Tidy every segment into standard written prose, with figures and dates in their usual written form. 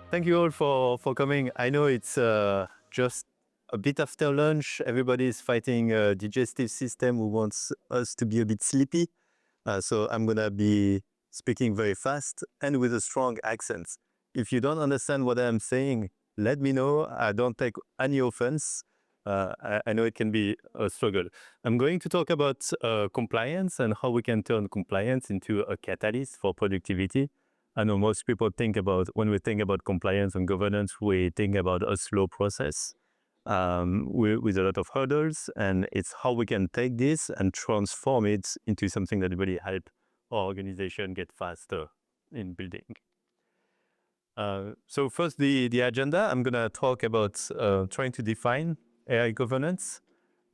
Thank you all for coming. I know it's just a bit after lunch. Everybody is fighting a digestive system who wants us to be a bit sleepy. So I'm going to be speaking very fast and with a strong accent. If you don't understand what I'm saying, let me know. I don't take any offense. I know it can be a struggle. I'm going to talk about compliance and how we can turn compliance into a catalyst for productivity. I know most people when we think about compliance and governance, we think about a slow process with a lot of hurdles, and it's how we can take this and transform it into something that really help our organization get faster in building. So first, the agenda. I'm going to talk about trying to define AI governance.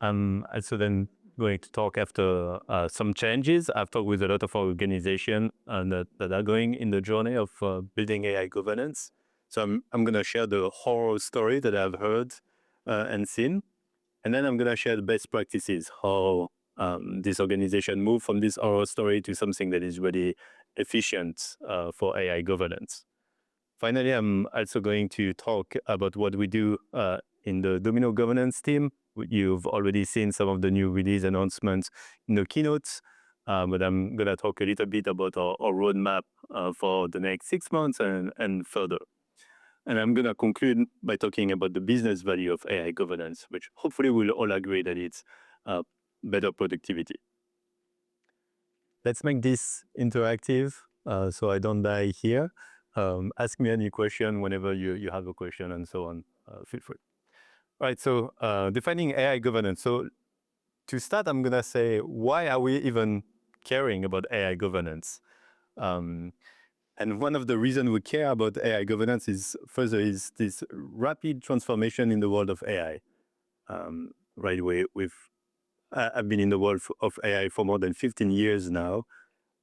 I'm also then going to talk after some changes. I've talked with a lot of organizations that are going in the journey of building AI governance. So I'm going to share the horror story that I've heard and seen. And then I'm going to share the best practices, how this organization moved from this horror story to something that is really efficient for AI governance. Finally, I'm also going to talk about what we do in the Domino governance team. You've already seen some of the new release announcements in the keynotes, but I'm going to talk a little bit about our roadmap for the next 6 months and further. And I'm going to conclude by talking about the business value of AI governance, which hopefully we'll all agree that it's better productivity. Let's make this interactive so I don't die here. Ask me any question whenever you have a question and so on. Feel free. All right, so defining AI governance. So to start, I'm going to say, why are we even caring about AI governance? And one of the reasons we care about AI governance is this rapid transformation in the world of AI. Right away, I've been in the world of AI for more than 15 years now.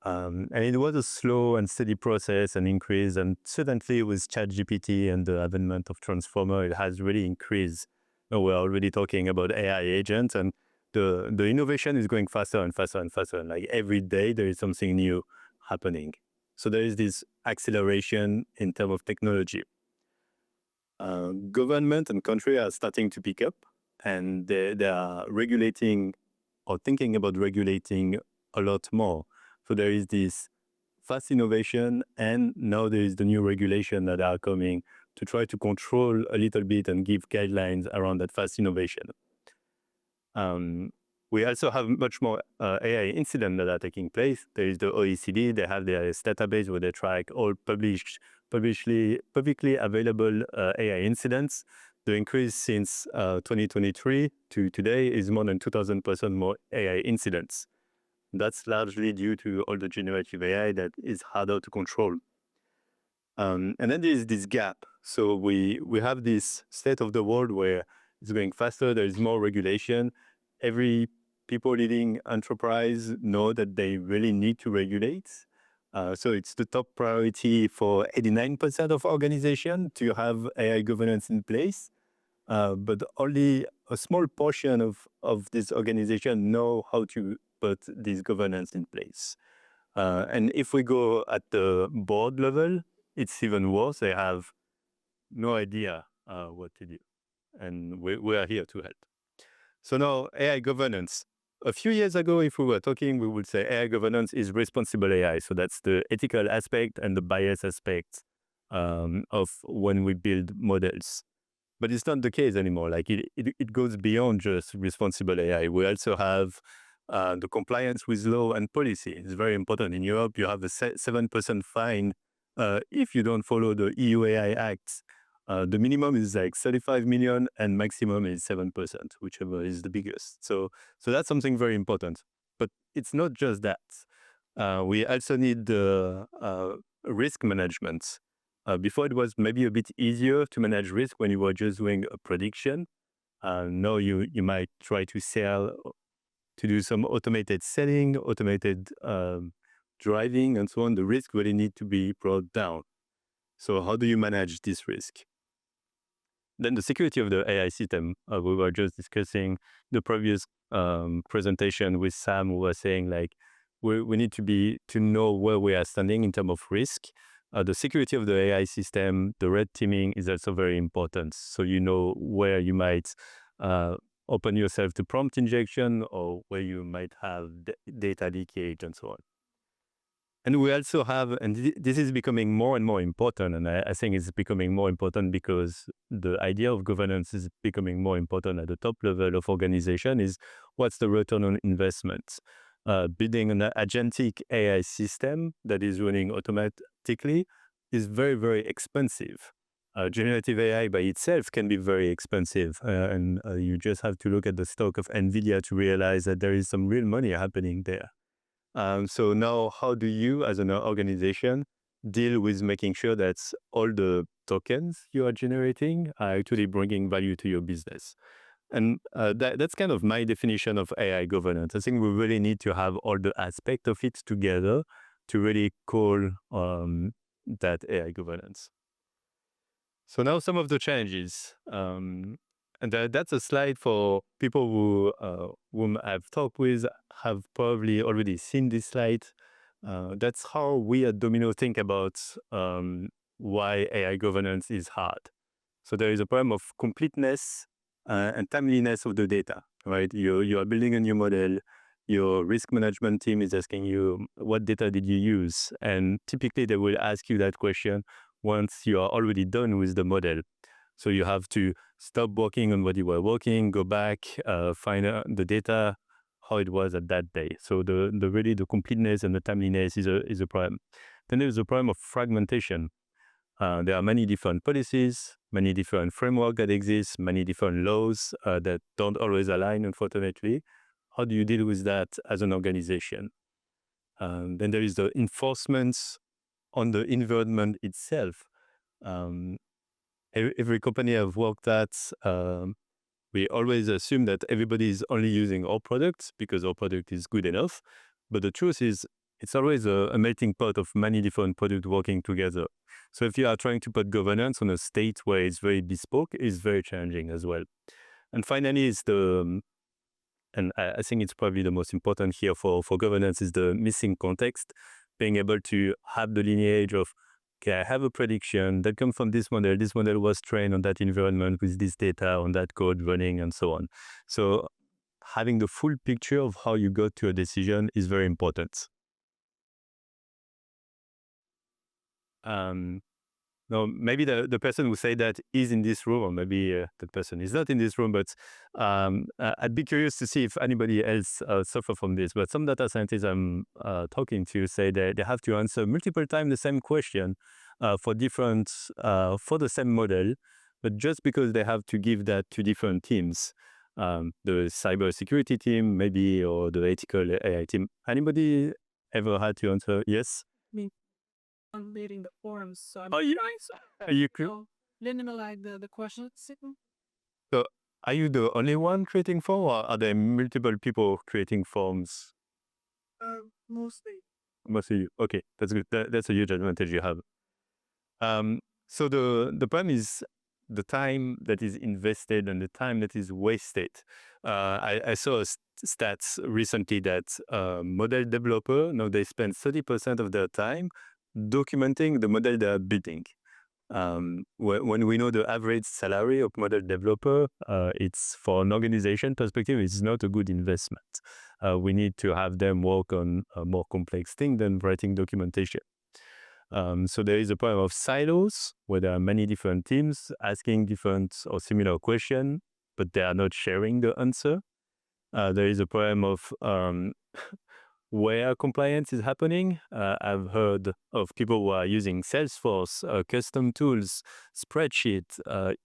And it was a slow and steady process and increase. And suddenly with ChatGPT and the advent of Transformer, it has really increased. We're already talking about AI agents, and the innovation is going faster and faster and faster. And like every day, there is something new happening. So there is this acceleration in terms of technology. Government and country are starting to pick up, and they are regulating or thinking about regulating a lot more. So there is this fast innovation, and now there is the new regulation that are coming to try to control a little bit and give guidelines around that fast innovation. We also have much more AI incidents that are taking place. There is the OECD. They have their database where they track all publicly available AI incidents. The increase since 2023 to today is more than 2,000% more AI incidents. That's largely due to all the generative AI that is harder to control. And then there is this gap. So we have this state of the world where it's going faster, there is more regulation. Every people leading enterprise know that they really need to regulate. So it's the top priority for 89% of organizations to have AI governance in place. But only a small portion of this organization know how to put this governance in place. And if we go at the board level, it's even worse. They have no idea what to do. And we are here to help. So now AI governance. A few years ago, if we were talking, we would say AI governance is responsible AI. So that's the ethical aspect and the bias aspect of when we build models. But it's not the case anymore. Like it goes beyond just responsible AI. We also have the compliance with law and policy. It's very important. In Europe, you have a 7% fine if you don't follow the EU AI Act. The minimum is like 35 million and maximum is 7%, whichever is the biggest. So that's something very important. But it's not just that. We also need the risk management. Before it was maybe a bit easier to manage risk when you were just doing a prediction. Now you might try to do some automated selling, automated driving and so on. The risk really need to be brought down. So how do you manage this risk? Then the security of the AI system. We were just discussing the previous presentation with Sam, who was saying like we need to know where we are standing in terms of risk. The security of the AI system, the red teaming is also very important. So you know where you might open yourself to prompt injection or where you might have data leakage and so on. And we also have, and this is becoming more and more important, and I think it's becoming more important because the idea of governance is becoming more important at the top level of organization, is what's the return on investment? Building an agentic AI system that is running automatically is very, very expensive. Generative AI by itself can be very expensive, and you just have to look at the stock of NVIDIA to realize that there is some real money happening there. So now, how do you, as an organization, deal with making sure that all the tokens you are generating are actually bringing value to your business? And that's kind of my definition of AI governance. I think we really need to have all the aspects of it together to really call that AI governance. So now some of the changes. And that's a slide for people whom I've talked with have probably already seen this slide. That's how we at Domino think about why AI governance is hard. So there is a problem of completeness and timeliness of the data, right? You are building a new model. Your risk management team is asking you, what data did you use? And typically they will ask you that question once you are already done with the model. So you have to stop working on what you were working, go back, find the data, how it was at that day. So the really the completeness and the timeliness is a problem. Then there's a problem of fragmentation. There are many different policies, many different frameworks that exist, many different laws that don't always align, unfortunately. How do you deal with that as an organization? Then there is the enforcement on the environment itself. Every company I've worked at, we always assume that everybody is only using our product because our product is good enough. But the truth is, it's always a melting pot of many different products working together. So if you are trying to put governance on a state where it's very bespoke, it's very challenging as well. And finally, is and I think it's probably the most important here for governance, is the missing context, being able to have the lineage of, okay, I have a prediction that comes from this model. This model was trained on that environment with this data, on that code running, and so on. So having the full picture of how you got to a decision is very important. No, maybe the person who said that is in this room, or maybe that person is not in this room, but I'd be curious to see if anybody else suffer from this. But some data scientists I'm talking to say that they have to answer multiple times the same question for the same model, but just because they have to give that to different teams, the cybersecurity team maybe, or the ethical AI team. Anybody ever had to answer yes? Me. I'm leading the forums, so I'm You like the questions. So are you the only one creating form, or are there multiple people creating forms? Mostly. Mostly you. Okay, that's good. That's a huge advantage you have. So the problem is the time that is invested and the time that is wasted. I saw stats recently that model developer, now they spend 30% of their time documenting the model they are building. When we know the average salary of model developer, it's, for an organization perspective, it's not a good investment. We need to have them work on a more complex thing than writing documentation. So there is a problem of silos where there are many different teams asking different or similar questions, but they are not sharing the answer. There is a problem of where compliance is happening. I've heard of people who are using Salesforce, custom tools, spreadsheet,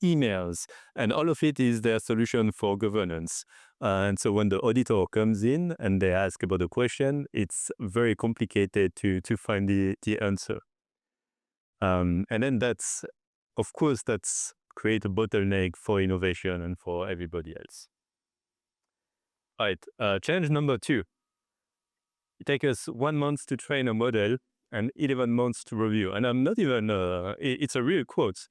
emails, and all of it is their solution for governance. And so when the auditor comes in and they ask about a question, it's very complicated to find the answer. And then that's create a bottleneck for innovation and for everybody else. All right, challenge number 2. It takes us 1 month to train a model and 11 months to review. And I'm not even, it's a real quote.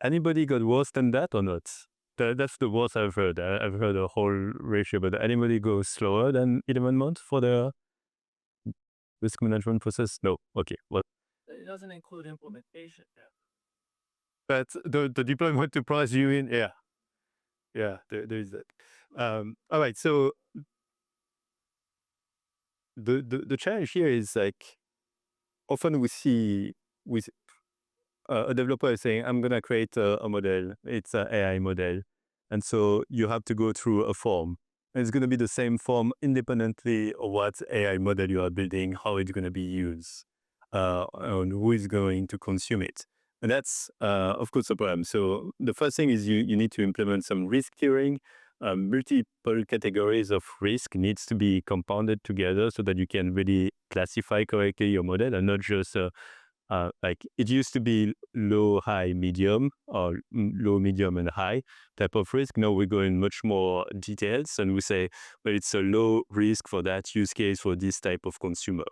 Anybody got worse than that or not? That's the worst I've heard. I've heard a whole ratio, but anybody go slower than 11 months for the... risk management process? No. Okay. Well, It doesn't include implementation. but the deployment to price you in, yeah, there is that. All right. So the challenge here is like often we see with a developer is saying, I'm gonna create a model. It's an AI model, and so you have to go through a form. And it's gonna be the same form independently of what AI model you are building, how it's gonna be used, and who is going to consume it. And that's of course a problem. So the first thing is you need to implement some risk tiering. Multiple categories of risk needs to be compounded together so that you can really classify correctly your model and not just like it used to be low, high, medium, or low, medium, and high type of risk. Now we go in much more details and we say, well, it's a low risk for that use case for this type of consumer.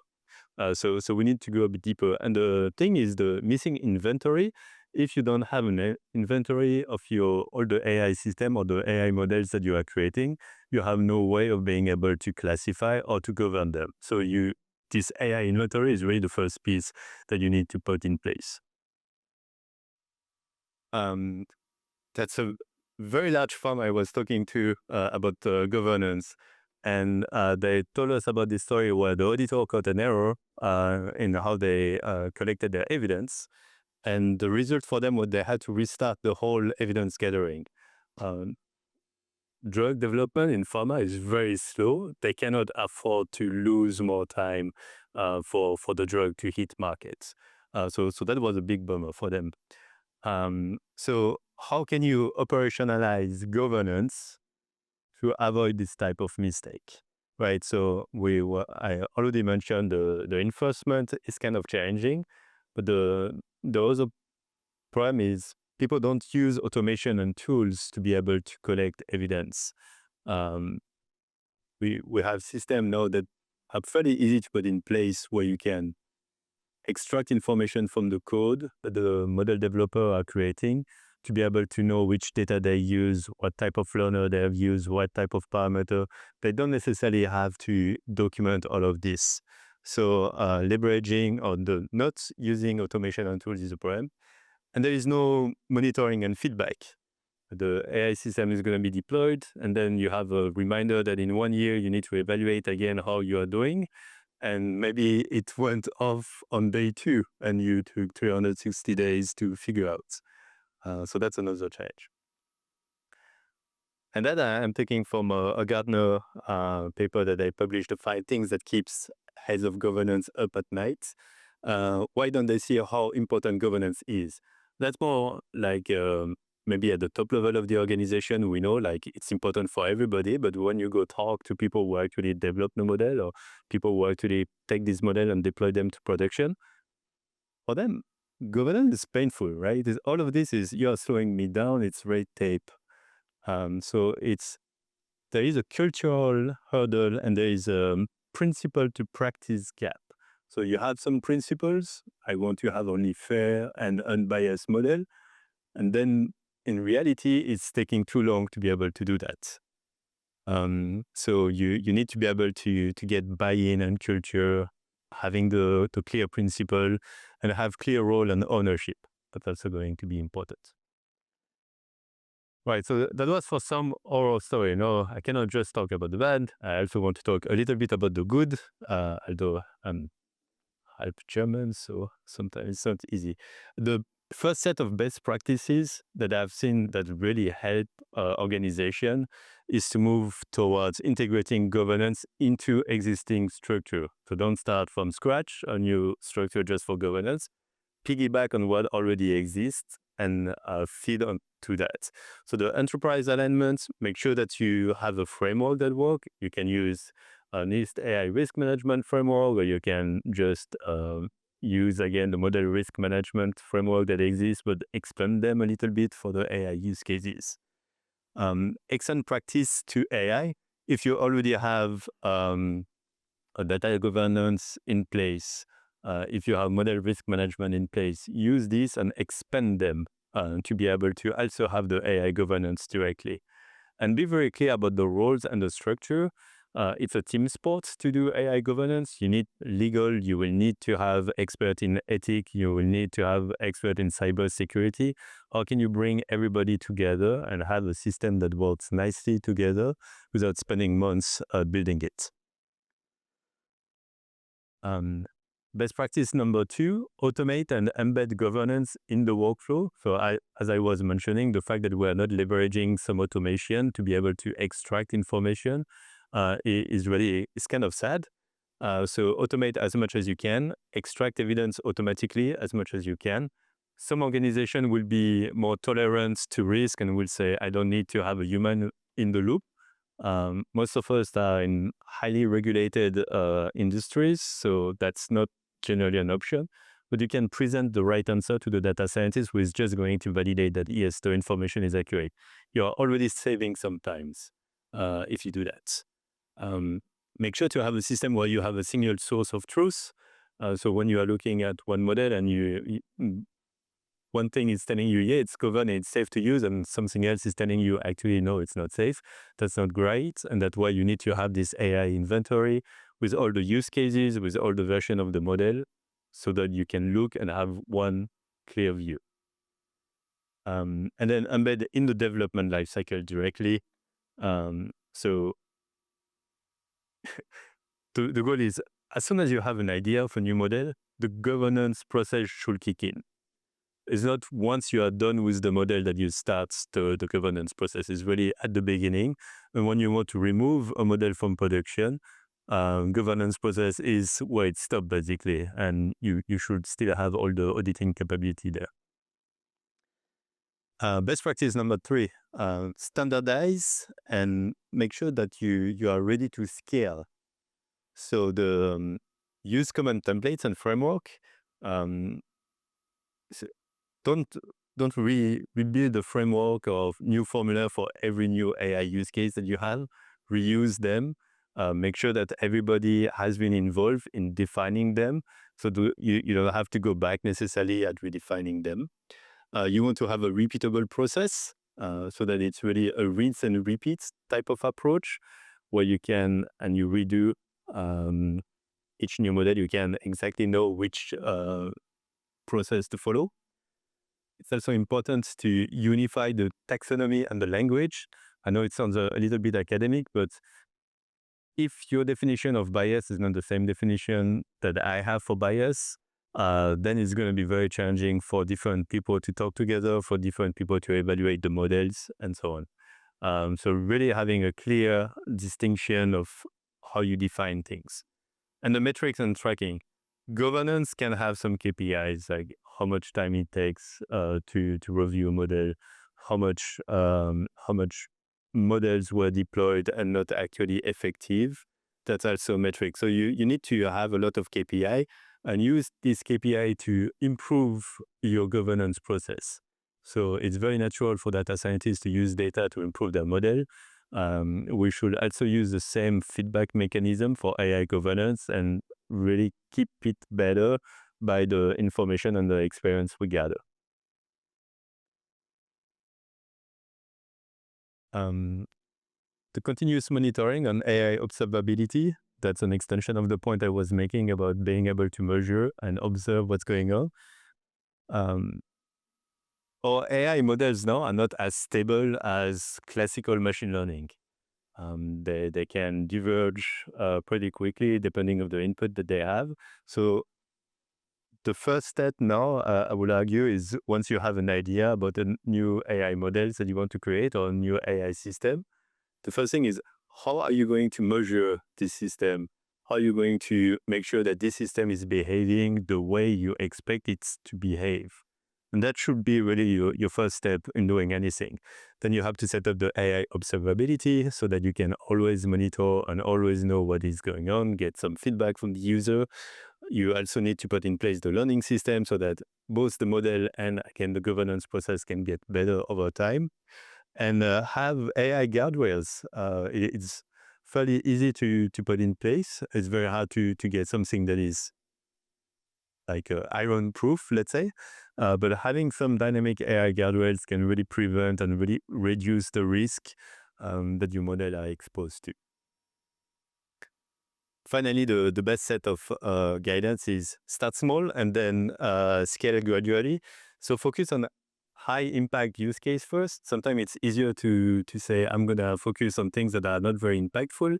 So we need to go a bit deeper. And the thing is the missing inventory. If you don't have an inventory of all the AI system or the AI models that you are creating, you have no way of being able to classify or to govern them. So this AI inventory is really the first piece that you need to put in place. That's a very large firm I was talking to about governance. And they told us about this story where the auditor caught an error in how they collected their evidence. And the result for them was they had to restart the whole evidence gathering. Drug development in pharma is very slow. They cannot afford to lose more time for the drug to hit markets. So that was a big bummer for them. So how can you operationalize governance to avoid this type of mistake? Right. So I already mentioned the enforcement is kind of challenging, but the other problem is people don't use automation and tools to be able to collect evidence. We have systems now that are fairly easy to put in place where you can extract information from the code that the model developer are creating to be able to know which data they use, what type of learner they have used, what type of parameter. They don't necessarily have to document all of this. So leveraging or not using automation and tools is a problem. And there is no monitoring and feedback. The AI system is going to be deployed, and then you have a reminder that in 1 year you need to evaluate again how you are doing. And maybe it went off on day 2, and you took 360 days to figure out. So that's another challenge. And that I'm taking from a Gartner paper that I published, the 5 things that keeps heads of governance up at night. Why don't they see how important governance is? That's more like maybe at the top level of the organization, we know like it's important for everybody, but when you go talk to people who actually develop the model or people who actually take this model and deploy them to production, for them, governance is painful, right? All of this is, you're slowing me down, it's red tape. So there is a cultural hurdle and there is a principle to practice gap. So you have some principles. I want to have only fair and unbiased model. And then in reality, it's taking too long to be able to do that. So you need to be able to get buy-in and culture, having the clear principle and have clear role and ownership. That's also going to be important. Right, so that was for some oral story. No, I cannot just talk about the bad. I also want to talk a little bit about the good, although I'm half German, so sometimes it's not easy. The first set of best practices that I've seen that really help organization is to move towards integrating governance into existing structure. So don't start from scratch a new structure just for governance. Piggyback on what already exists and feed on to that. So the enterprise alignment, make sure that you have a framework that works. You can use a NIST AI risk management framework, or you can just use again the model risk management framework that exists, but expand them a little bit for the AI use cases. Excellent practice to AI. If you already have a data governance in place, if you have model risk management in place, use this and expand them to be able to also have the AI governance directly. And be very clear about the roles and the structure. It's a team sport to do AI governance. You need legal, you will need to have expert in ethic, you will need to have expert in cyber security. How can you bring everybody together and have a system that works nicely together without spending months building it? Best practice number 2, automate and embed governance in the workflow. So as I was mentioning, the fact that we are not leveraging some automation to be able to extract information is kind of sad. So automate as much as you can, extract evidence automatically as much as you can. Some organization will be more tolerant to risk and will say, I don't need to have a human in the loop. Most of us are in highly regulated industries, so that's not generally an option. But you can present the right answer to the data scientist who is just going to validate that, yes, the information is accurate. You're already saving some times if you do that. Make sure to have a system where you have a single source of truth. So when you are looking at one model and one thing is telling you, yeah, it's governed, it's safe to use, and something else is telling you, actually, no, it's not safe. That's not great. And that's why you need to have this AI inventory with all the use cases, with all the version of the model, so that you can look and have one clear view. And then embed in the development lifecycle directly. So the goal is, as soon as you have an idea of a new model, the governance process should kick in. It's not once you are done with the model that you start the governance process. It's really at the beginning. And when you want to remove a model from production, governance process is where it stops basically. And you should still have all the auditing capability there. Best practice number 3, standardize and make sure that you are ready to scale. So the use common templates and framework. So don't rebuild the framework of new formula for every new AI use case that you have. Reuse them. Make sure that everybody has been involved in defining them. So you don't have to go back necessarily at redefining them. You want to have a repeatable process so that it's really a rinse and repeat type of approach where you can, and you redo each new model, you can exactly know which process to follow. It's also important to unify the taxonomy and the language. I know it sounds a little bit academic, but if your definition of bias is not the same definition that I have for bias, then it's going to be very challenging for different people to talk together, for different people to evaluate the models, and so on. So really having a clear distinction of how you define things. And the metrics and tracking. Governance can have some KPIs, like how much time it takes to review a model, how much models were deployed and not actually effective. That's also a metric. So you need to have a lot of KPI and use this KPI to improve your governance process. So it's very natural for data scientists to use data to improve their model. We should also use the same feedback mechanism for AI governance and really keep it better by the information and the experience we gather. The continuous monitoring on AI observability, that's an extension of the point I was making about being able to measure and observe what's going on. Our AI models now are not as stable as classical machine learning. They can diverge pretty quickly depending on the input that they have. So the first step now, I would argue, is once you have an idea about a new AI models that you want to create or a new AI system, the first thing is, how are you going to measure this system? How are you going to make sure that this system is behaving the way you expect it to behave? And that should be really your first step in doing anything. Then you have to set up the AI observability so that you can always monitor and always know what is going on, get some feedback from the user. You also need to put in place the learning system so that both the model and, again, the governance process can get better over time. And have AI guardrails. It's fairly easy to put in place. It's very hard to get something that is like iron proof, let's say. But having some dynamic AI guardrails can really prevent and really reduce the risk that your model are exposed to. finally, the best set of guidance is start small and then scale gradually. So focus on high impact use case first. Sometimes it's easier to say I'm gonna focus on things that are not very impactful,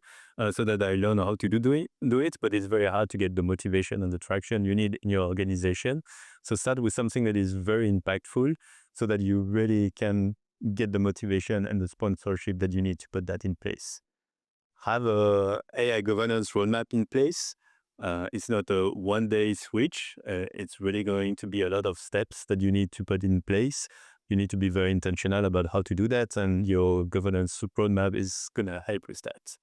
so that I learn how to do it. But it's very hard to get the motivation and the traction you need in your organization. So start with something that is very impactful, so that you really can get the motivation and the sponsorship that you need to put that in place. Have a AI governance roadmap in place. It's not a one-day switch. It's really going to be a lot of steps that you need to put in place. You need to be very intentional about how to do that, and your governance roadmap is going to help with that.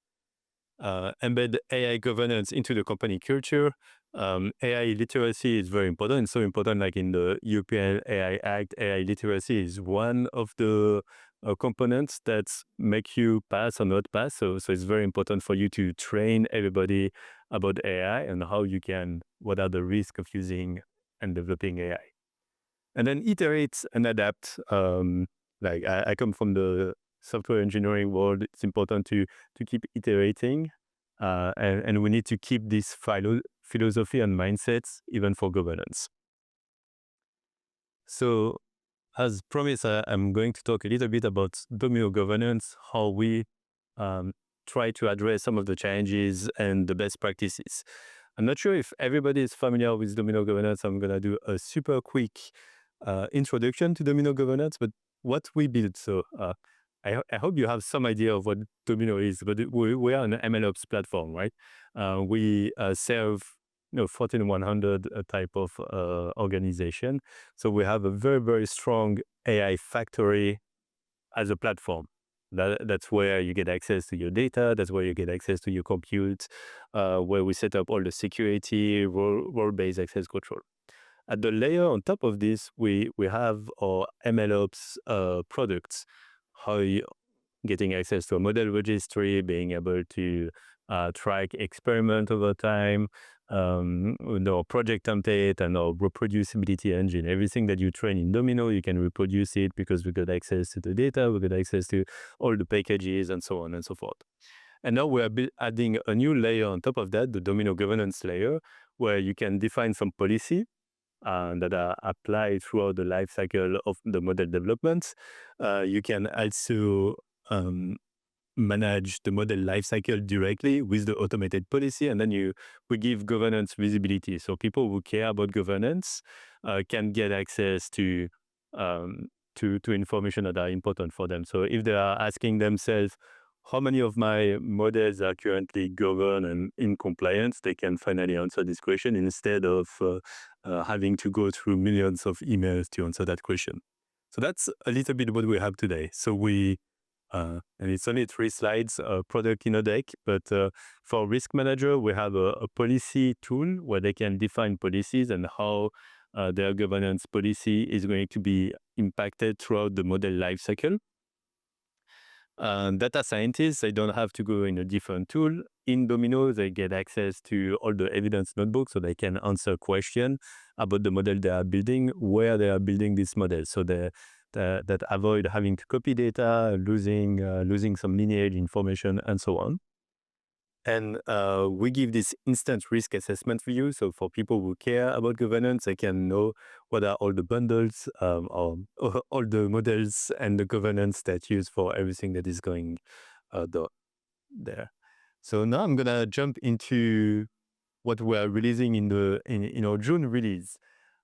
Embed AI governance into the company culture. AI literacy is very important. It's so important, like in the European AI Act, AI literacy is one of the components that make you pass or not pass. So it's very important for you to train everybody about AI and what are the risks of using and developing AI. And then iterate and adapt. Like I come from the software engineering world. It's important to keep iterating, and we need to keep this philosophy and mindsets even for governance. So, as promised, I'm going to talk a little bit about Domino governance, how we try to address some of the challenges and the best practices. I'm not sure if everybody is familiar with Domino governance. I'm going to do a super quick introduction to Domino governance, but what we build. So I hope you have some idea of what Domino is, but we are an MLOps platform, right? We serve Fortune 100 type of organization. So we have a very, very strong AI factory as a platform. That's where you get access to your data. That's where you get access to your compute, where we set up all the security, role-based access control. At the layer on top of this, we have our MLOps products, how getting access to a model registry, being able to track experiment over time, our project template and our reproducibility engine. Everything that you train in Domino, you can reproduce it because we got access to the data, we got access to all the packages and so on and so forth. And now we're adding a new layer on top of that, the Domino governance layer, where you can define some policy that are applied throughout the life cycle of the model development. You can also manage the model lifecycle directly with the automated policy, and then we give governance visibility. So people who care about governance can get access to information that are important for them. So if they are asking themselves, how many of my models are currently governed and in compliance, they can finally answer this question instead of having to go through millions of emails to answer that question. So that's a little bit what we have today. So and it's only 3 slides, product in a deck, but for risk manager, we have a policy tool where they can define policies and how their governance policy is going to be impacted throughout the model lifecycle. Data scientists, they don't have to go in a different tool. In Domino, they get access to all the evidence notebooks, so they can answer questions about the model they are building, where they are building this model. So that avoid having to copy data, losing some lineage information, and so on. And we give this instant risk assessment view. So for people who care about governance, they can know what are all the bundles, or all the models and the governance that's used for everything that is going there. So now I'm gonna jump into what we're releasing in our June release.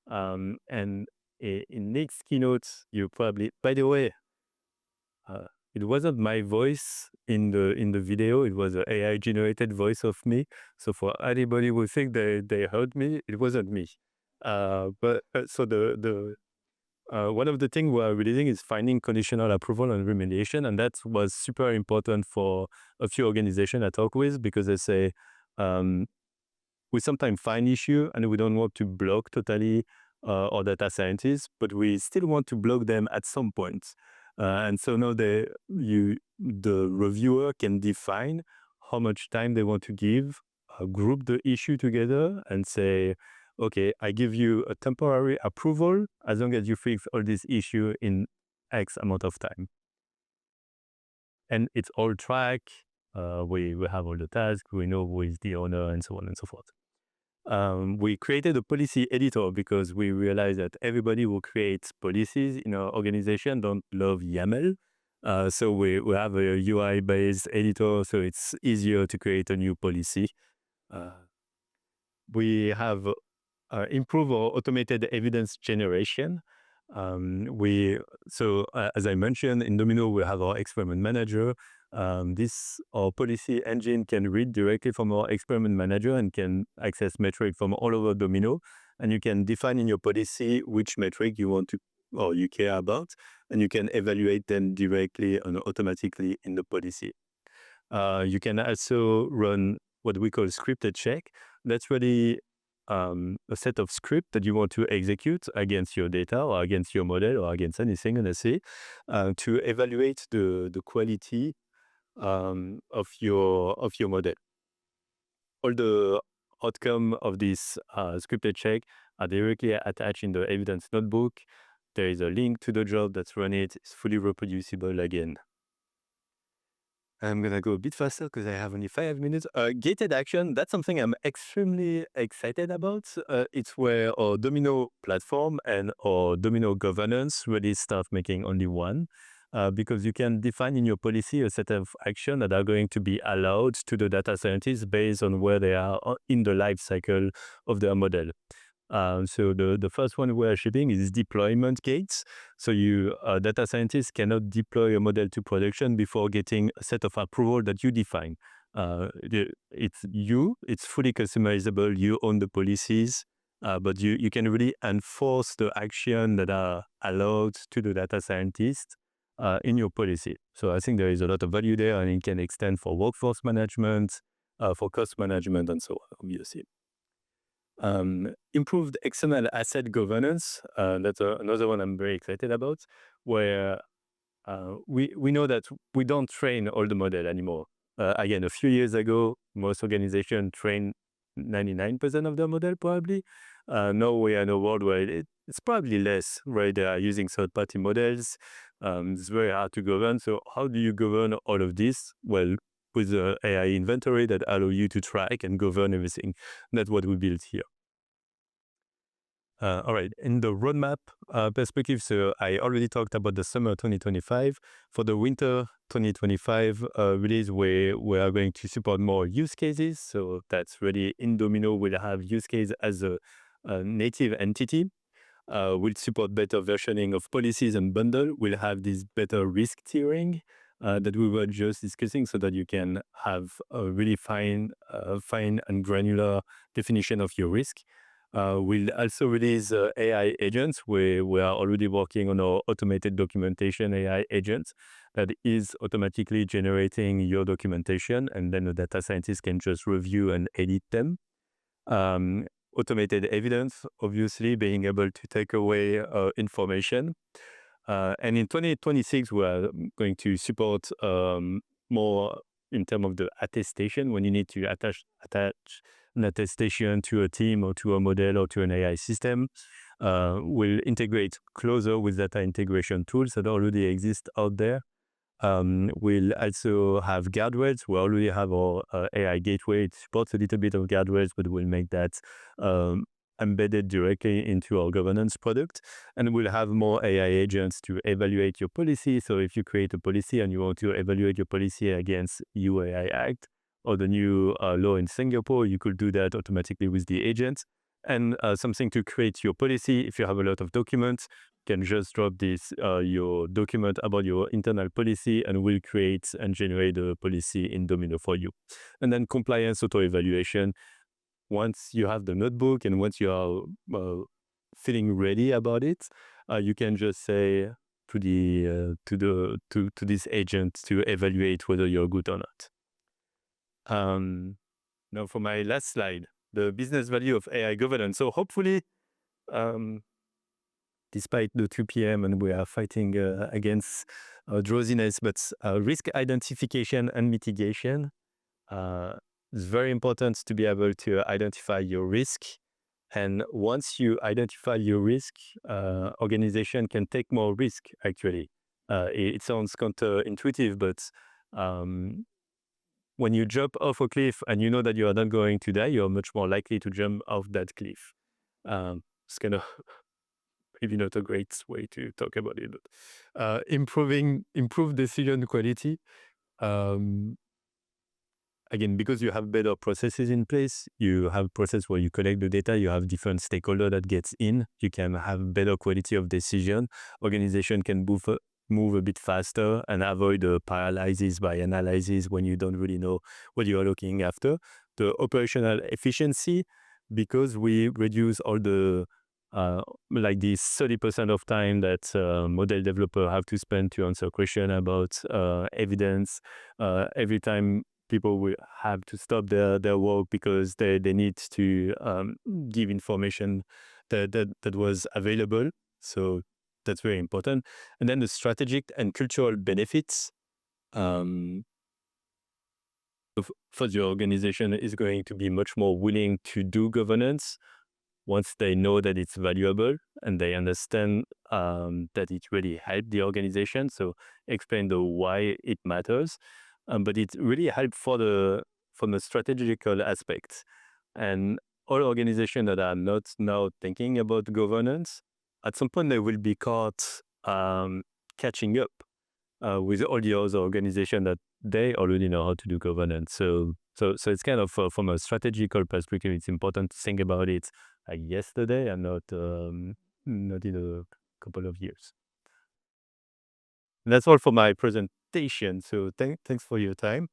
And in next keynote, you probably, by the way, it wasn't my voice in the video. It was an AI generated voice of me. So for anybody who think they heard me, it wasn't me. But so the one of the things we're releasing is finding conditional approval and remediation, and that was super important for a few organizations I talk with, because they say we sometimes find issue and we don't want to block totally our data scientists, but we still want to block them at some point. And so now the reviewer can define how much time they want to give, group the issue together and say, okay, I give you a temporary approval as long as you fix all this issue in X amount of time. And it's all tracked. We have all the tasks, we know who is the owner, and so on and so forth. We created a policy editor because we realized that everybody who creates policies in our organization don't love YAML. So we have a UI-based editor, so it's easier to create a new policy. Uh, we have improve our automated evidence generation. As I mentioned, in Domino, we have our experiment manager. This our policy engine can read directly from our experiment manager and can access metric from all over Domino. And you can define in your policy which metric you want to or you care about, and you can evaluate them directly and automatically in the policy. You can also run what we call scripted check. That's really a set of script that you want to execute against your data or against your model or against anything, honestly, to evaluate the quality of your model. All the outcome of this scripted check are directly attached in the evidence notebook. There is a link to the job that's run it. It's fully reproducible again. I'm gonna go a bit faster because I have only 5 minutes. Gated action, that's something I'm extremely excited about. It's where our Domino platform and our Domino governance really start making only one. Because you can define in your policy a set of action that are going to be allowed to the data scientists based on where they are in the life cycle of their model. So the first one we're shipping is deployment gates. So data scientists cannot deploy a model to production before getting a set of approval that you define. It's fully customizable. You own the policies, but you can really enforce the action that are allowed to the data scientist in your policy. So I think there is a lot of value there, and it can extend for workforce management, for cost management, and so on, obviously. Improved XML asset governance. That's another one I'm very excited about, where we know that we don't train all the model anymore. Again, a few years ago, most organizations train 99% of the model probably. Now we are in a world where it's probably less, right? They are using third-party models. It's very hard to govern. So how do you govern all of this? Well, with the AI inventory that allow you to track and govern everything. That's what we built here. All right, in the roadmap perspective, so I already talked about the summer 2025. For the winter 2025 release, we are going to support more use cases. So that's really in Domino, we'll have use case as a native entity. We'll support better versioning of policies and bundle. We'll have this better risk tiering that we were just discussing, so that you can have a really fine and granular definition of your risk. We'll also release AI agents. We are already working on our automated documentation AI agent that is automatically generating your documentation, and then the data scientist can just review and edit them. Automated evidence, obviously, being able to take away information. And in 2026, we are going to support more in terms of the attestation, when you need to attach an attestation to a team or to a model or to an AI system. We'll integrate closer with data integration tools that already exist out there. We'll also have guardrails. We already have our AI gateway. It supports a little bit of guardrails, but we'll make that embedded directly into our governance product. And we'll have more AI agents to evaluate your policy. So if you create a policy and you want to evaluate your policy against UAI Act or the new law in Singapore, you could do that automatically with the agent. And something to create your policy. If you have a lot of documents, you can just drop this your document about your internal policy, and we'll create and generate a policy in Domino for you. And then compliance auto-evaluation. Once you have the notebook and once you are feeling ready about it, you can just say to this agent to evaluate whether you're good or not. Now for my last slide, the business value of AI governance. So hopefully, despite the 2 p.m. and we are fighting against drowsiness, but risk identification and mitigation. It's very important to be able to identify your risk. And once you identify your risk, organization can take more risk, actually. It sounds counterintuitive, but when you jump off a cliff and you know that you are not going to die, you're much more likely to jump off that cliff. It's kind of maybe not a great way to talk about it, but improve decision quality. Um, Again, because you have better processes in place, you have process where you collect the data, you have different stakeholder that gets in, you can have better quality of decision. Organization can move a bit faster and avoid the paralysis by analysis when you don't really know what you are looking after. The operational efficiency, because we reduce all the like this 30% of time that model developer have to spend to answer question about evidence. Every time people will have to stop their work because they need to give information that was available. So that's very important. And then the strategic and cultural benefits. Um, for the organization is going to be much more willing to do governance once they know that it's valuable and they understand that it really helped the organization. So explain the why it matters, but it really helped from the strategical aspect. And all organizations that are not now thinking about governance, at some point they will be caught catching up with all the other organizations that they already know how to do governance. So it's kind of from a strategical perspective, it's important to think about it like yesterday and not in a couple of years. And that's all for my presentation. So thanks for your time.